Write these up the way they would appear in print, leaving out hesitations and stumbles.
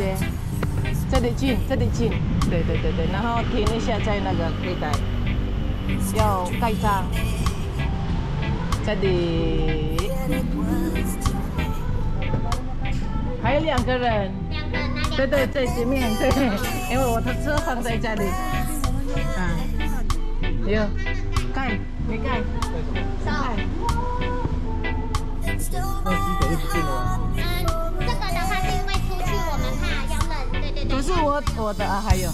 边，这里进，这里进，对对对对，然后停一下在那个柜台，要盖章，这里，还有2个人，对对，在前面，对，因为我的车放在这里，有盖没盖？盖。这个的话是因为出去我们怕要认，对对对。不是我的啊，还有。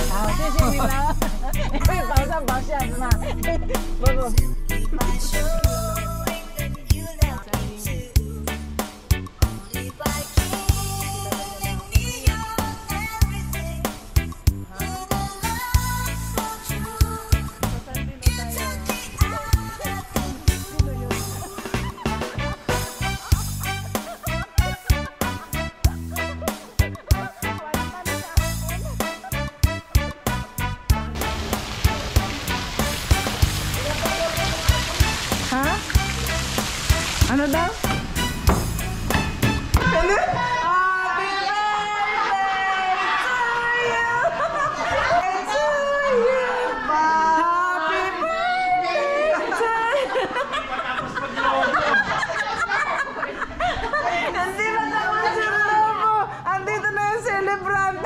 好，谢谢你了。因为保上保下是吗？不。Ano daw? Ano? Happy birthday to you! Happy birthday! Hindi ba tapos yung logo? Andito na yung celebrant!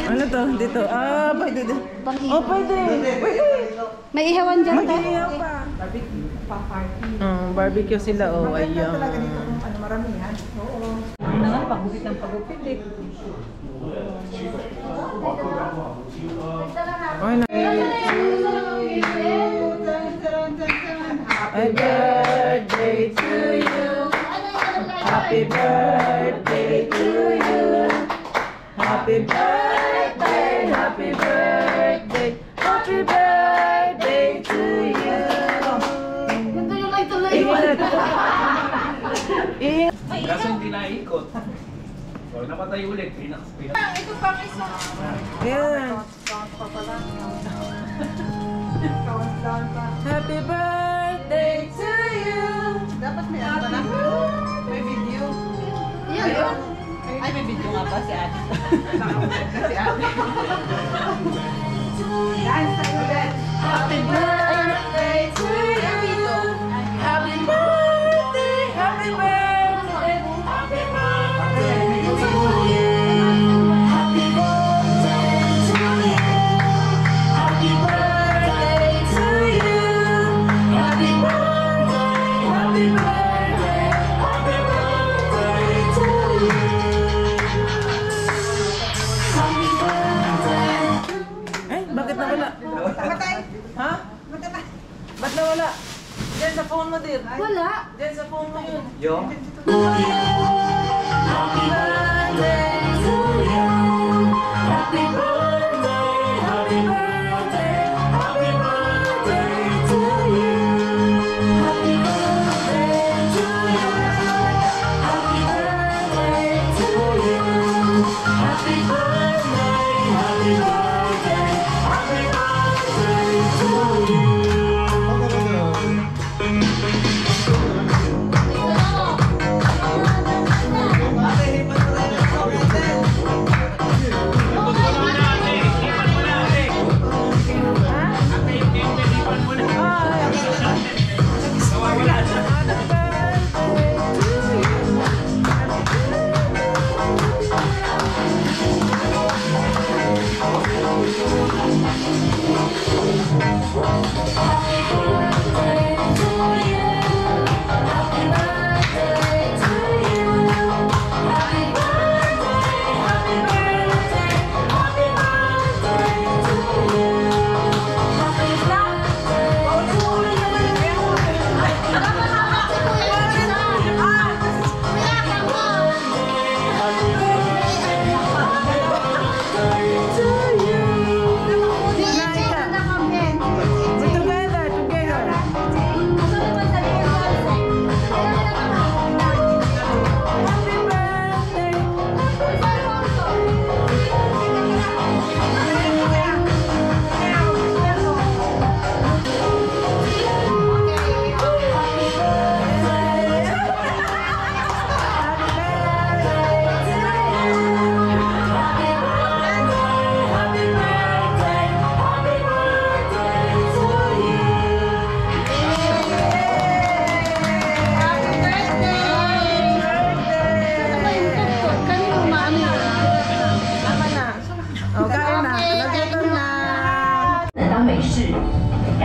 Ano to? Dito. Ah, pwede din. Oh, pwede. May ihawan dyan to? Mag-ihaw pa. Barbecue sila. Oh, ayan. Maramihan. Oo. Ano nga, pagupit ng pagupit eh. Okay na. Happy birthday to you. Happy birthday to you. Happy birthday, happy birthday, happy birthday to you. Kaso hindi naikot. Pag napatay ulit, Ito pang isa. Ayan. Happy birthday to you. Dapat may ano na. May video. Yun. Ay, may video nga ba si ate? Si ate. Dance tayo ulit. Happy birthday to you. Happy birthday, happy birthday, happy birthday to you. Happy birthday to you. Happy birthday to you. Happy birthday, happy birthday, happy birthday to you. Happy birthday. Ay, bakit nawala? Ha? Ba't nawala? Diyan sa phone mo din. Wala. Diyan sa phone mo yun. Yung? Happy birthday to you. Happy birthday, happy birthday, happy birthday to you. Happy birthday to you. Happy birthday to you. Happy birthday, happy birthday, happy birthday to you.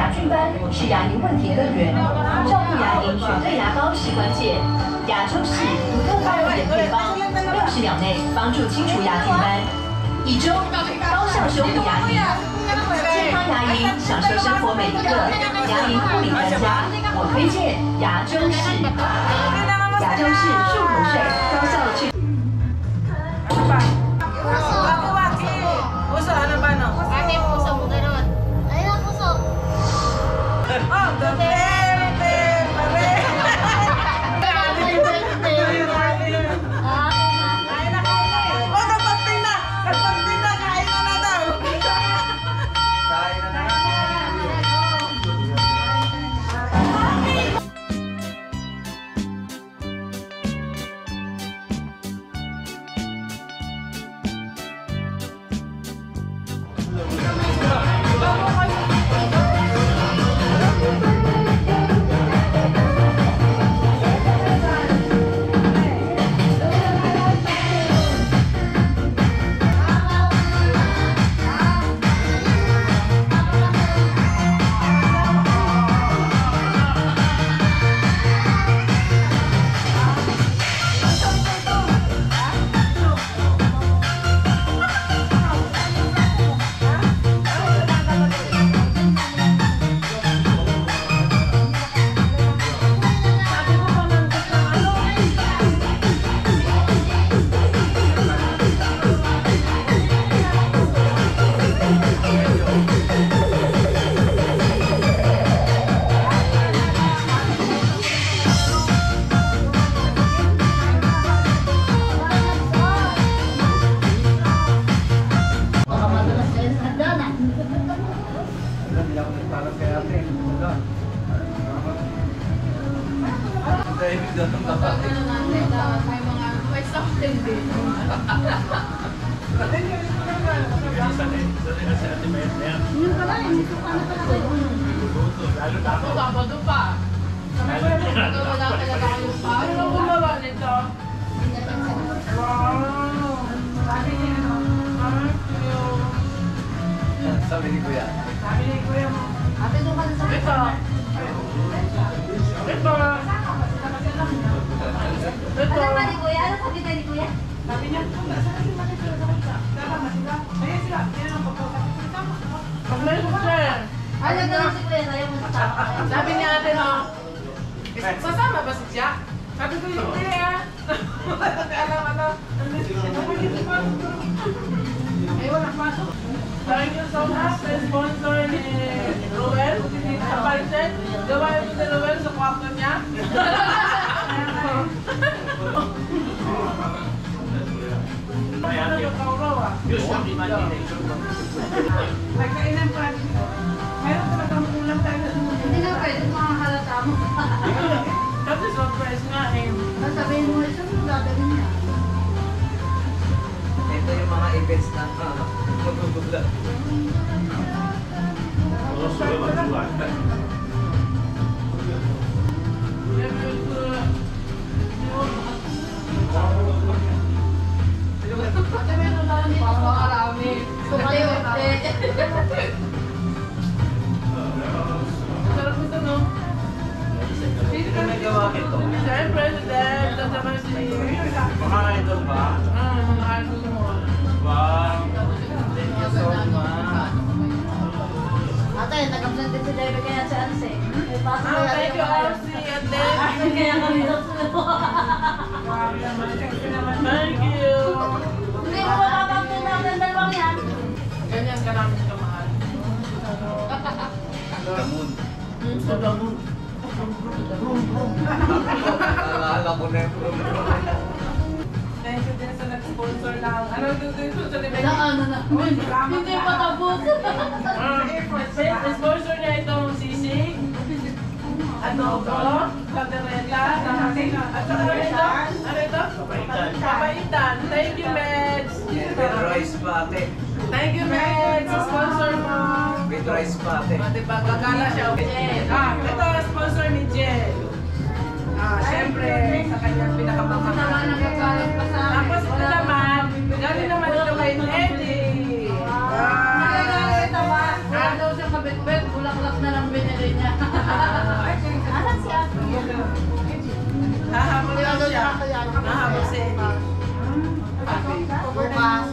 牙菌斑是牙龈问题根源，照顾牙龈选对牙膏是关键。亚洲式独特高冷的配方，60秒内帮助清除牙菌斑，1周高效修复牙龈。健康牙龈，享受生活每一个。牙龈护理专家，我推荐亚洲式。亚洲式漱口水，高效去。 Puso, ano ba no? Ate, puso mo ganun. Ayun ang puso. Oh, gabi! Sabi ni Kuya. Ate, doon ka na sa Ito. Ito. Ito. Ano ba ni Kuya? Ano sabi tayo ni Kuya? Sabi niya, Ano gano'n si Kuya? Tayo mo sa sabi niya ate no, sasama ba si Jack? Sabi ko yung hindi alam ano. Ay, wala pasok. Thank you so much sa sponsor ni Ruel. Sa Pancet. Gawain mo ni Ruel sa kwarto niya. Nagkainan pa. Meron ka ba ulam tayo? Hindi na pwede makakalata mo. Kasi surprise nga eh. Sabihin mo, isa mo gagawin niya. Ito yung mga events na magugula. Ate, meron na lang dito. Makarami. Sumali-wate. Sarap ito no? Hindi ka nagawa ito. Siyempre, President, kasama si... Mga idol ba? Mga idol mo. Wow! Thank you so much. Ate, nag-absent din si David kaya si Anse. Thank you, RC, and then... Kaya kami daw sila. Thank you. Hindi mo mapapagpun natin dalawang yan. Ganyan ka namin kamahal. Damon. Sa Damon. Naalala ko na yung Thank you din sa nag-sponsor ng... Ano yung sponsor ni Becky? Ano na? Hindi pa tapos. Sponsor niya itong sisig. Adobo, caldereta, at saka ano ito? Ano ito? Papaitan. Thank you, Meds. with rice pate. Thank you, Meds. Sa sponsor mo. With rice pate. Diba, gagala siya. Ito, sponsor ni Jen. Siyempre, sa kanyang pinakamamahal. Tapos ito naman, galing naman ito kay Eddie. Wala daw siyang kabit-bit, bulaklak na lang bit. Asan siya? Hahabol lang siya. Hahabol si Eddie. Bukas,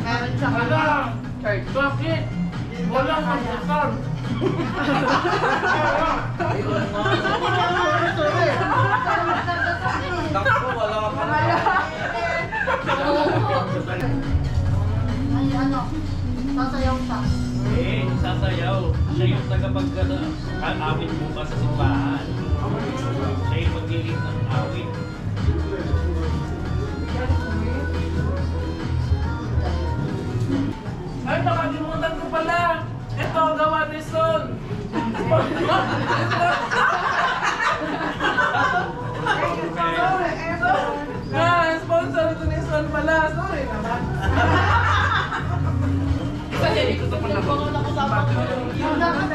meron siya Bakit? Walang magkakal. Takbo, wala ka na. Ay, ano? Sasayaw siya. Eh, sasayaw. Siya yung tagapag-awit bukas sa simbahan. Siya yung mag-ilig ng awit. Ay, nakalimutan ko pala. Ito, gawa ni Son. Sponsor ito ni Son pala. Sorry naman. Kasi hindi ko ito pala. Dapat